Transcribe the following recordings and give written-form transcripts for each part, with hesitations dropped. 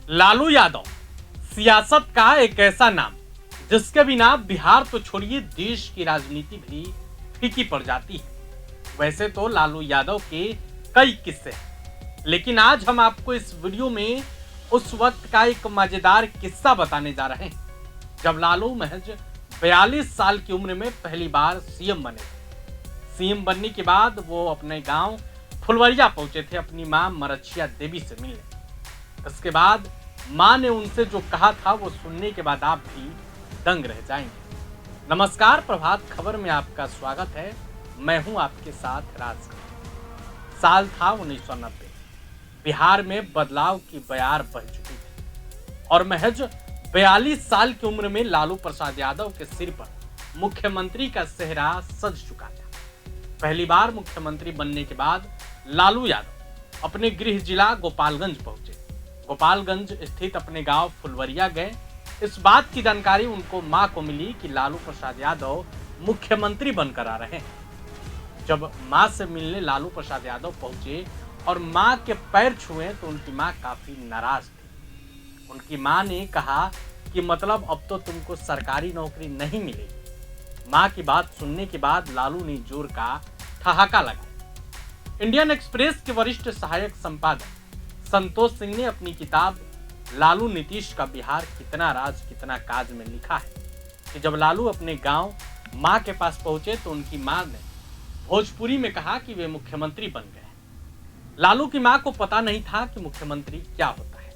लालू यादव सियासत का एक ऐसा नाम जिसके बिना बिहार तो छोड़िए देश की राजनीति भी फीकी पड़ जाती है। वैसे तो लालू यादव के कई किस्से हैं, लेकिन आज हम आपको इस वीडियो में उस वक्त का एक मजेदार किस्सा बताने जा रहे हैं जब लालू महज 42 साल की उम्र में पहली बार सीएम बने थे। सीएम बनने के बाद वो अपने गांव फुलवरिया पहुंचे थे अपनी मां मरछिया देवी से मिलने। इसके बाद मां ने उनसे जो कहा था वो सुनने के बाद आप भी दंग रह जाएंगे। नमस्कार, प्रभात खबर में आपका स्वागत है। मैं हूं आपके साथ राज। साल था 1990। बिहार में बदलाव की बयार बह चुकी थी और महज 42 साल की उम्र में लालू प्रसाद यादव के सिर पर मुख्यमंत्री का सेहरा सज चुका था। पहली बार मुख्यमंत्री बनने के बाद लालू यादव अपने गृह जिला गोपालगंज पहुंचे। गोपालगंज स्थित अपने गांव फुलवरिया गए। इस बात की जानकारी उनको मां को मिली कि लालू प्रसाद यादव मुख्यमंत्री बनकर आ रहे हैं। जब मां से मिलने लालू प्रसाद यादव पहुंचे और मां के पैर छुए तो उनकी मां काफी नाराज थी। उनकी मां ने कहा कि मतलब अब तो तुमको सरकारी नौकरी नहीं मिलेगी। मां की बात सुनने के बाद लालू ने जोर का ठहाका लगाया। इंडियन एक्सप्रेस के वरिष्ठ सहायक संपादक संतोष सिंह ने अपनी किताब लालू नीतीश का बिहार कितना राज कितना काज में लिखा है कि जब लालू अपने गांव मां के पास पहुंचे तो उनकी मां ने भोजपुरी में कहा कि वे मुख्यमंत्री बन गए। लालू की मां को पता नहीं था कि मुख्यमंत्री क्या होता है।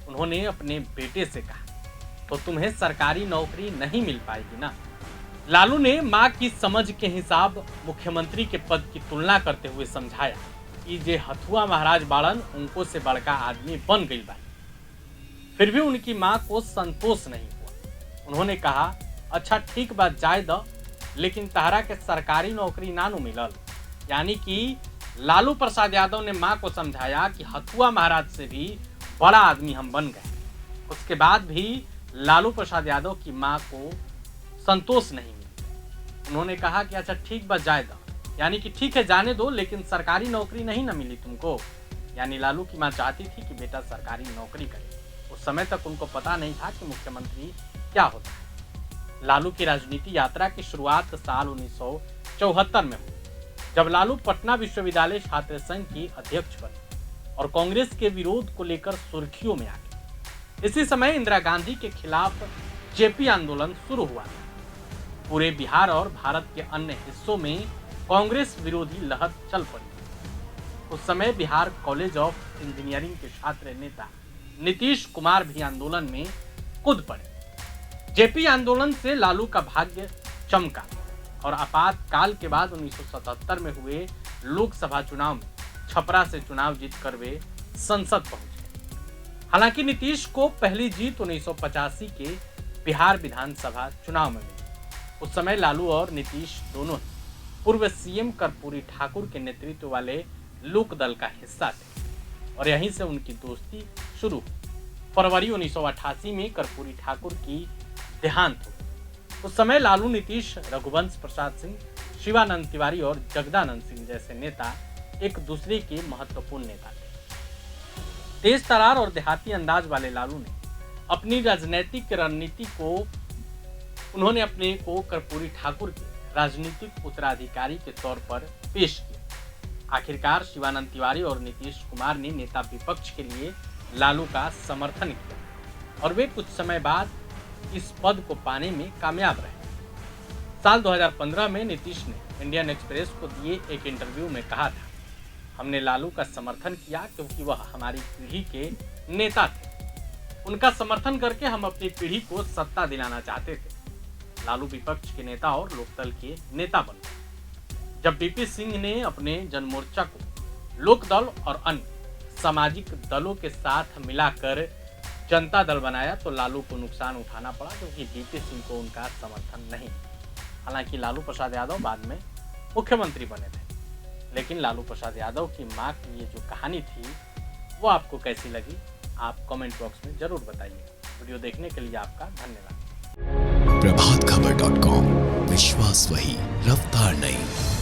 उन्होंने अपने बेटे से कहा तो तुम्हें सरकारी नौकरी नहीं मिल पाएगी ना। लालू ने मां की समझ के हिसाब मुख्यमंत्री के पद की तुलना करते हुए समझाया कि जे हथुआ महाराज बाड़न उनको से बड़का आदमी बन गई बा। फिर भी उनकी मां को संतोष नहीं हुआ। उन्होंने कहा अच्छा ठीक बात जाए द, लेकिन तहरा के सरकारी नौकरी ना नु मिलल। यानी कि लालू प्रसाद यादव ने मां को समझाया कि हथुआ महाराज से भी बड़ा आदमी हम बन गए। उसके बाद भी लालू प्रसाद यादव की मां को संतोष नहीं मिला। उन्होंने कहा कि अच्छा ठीक बात जाए द, यानी कि ठीक है जाने दो, लेकिन सरकारी नौकरी नहीं ना मिली तुमको। यानी लालू की मां चाहती थी कि बेटा सरकारी नौकरी करे। उस समय तक उनको पता नहीं था कि मुख्यमंत्री क्या होता है। लालू की राजनीति यात्रा की शुरुआत साल 1974 में हुई जब लालू पटना विश्वविद्यालय छात्र संघ की अध्यक्ष बने और कांग्रेस के विरोध को लेकर सुर्खियों में आ गए। इसी समय इंदिरा गांधी के खिलाफ जेपी आंदोलन शुरू हुआ था। पूरे बिहार और भारत के अन्य हिस्सों में कांग्रेस विरोधी लहर चल पड़ी। उस समय बिहार कॉलेज ऑफ इंजीनियरिंग के छात्र नेता नीतीश कुमार भी आंदोलन में कूद पड़े। जेपी आंदोलन से लालू का भाग्य चमका और आपातकाल के बाद 1977 में हुए लोकसभा चुनाव में छपरा से चुनाव जीतकर वे संसद पहुंचे। हालांकि नीतीश को पहली जीत 1985 के बिहार विधानसभा चुनाव में मिली। उस समय लालू और नीतीश दोनों पूर्व सीएम कर्पूरी ठाकुर के नेतृत्व वाले लोक दल का हिस्सा थे और यहीं से उनकी दोस्ती शुरू हुई। फरवरी 1988 में कर्पूरी ठाकुर की देहांत हुई। उस समय लालू नीतीश रघुवंश प्रसाद सिंह, शिवानंद तिवारी और जगदानंद सिंह जैसे नेता एक दूसरे के महत्वपूर्ण नेता थे। तेज तरार और देहाती अंदाज वाले लालू ने अपनी राजनीतिक रणनीति को उन्होंने अपने को कर्पूरी ठाकुर के राजनीतिक उत्तराधिकारी के तौर पर पेश किया। आखिरकार शिवानंद तिवारी और नीतीश कुमार ने नेता विपक्ष के लिए लालू का समर्थन किया और वे कुछ समय बाद इस पद को पाने में कामयाब रहे। साल 2015 में नीतीश ने इंडियन एक्सप्रेस को दिए एक इंटरव्यू में कहा था, हमने लालू का समर्थन किया क्योंकि वह हमारी पीढ़ी के नेता थे। उनका समर्थन करके हम अपनी पीढ़ी को सत्ता दिलाना चाहते थे। लालू विपक्ष के नेता और लोकदल के नेता बन गए। जब बीपी सिंह ने अपने जनमोर्चा को लोकदल और अन्य सामाजिक दलों के साथ मिलाकर जनता दल बनाया तो लालू को नुकसान उठाना पड़ा क्योंकि बीपी सिंह को उनका समर्थन नहीं। हालांकि लालू प्रसाद यादव बाद में मुख्यमंत्री बने थे, लेकिन लालू प्रसाद यादव की मां की ये जो कहानी थी वो आपको कैसी लगी आप कमेंट बॉक्स में जरूर बताइए। वीडियो देखने के लिए आपका धन्यवाद। प्रभातखबर.com, विश्वास वही, रफ्तार नहीं।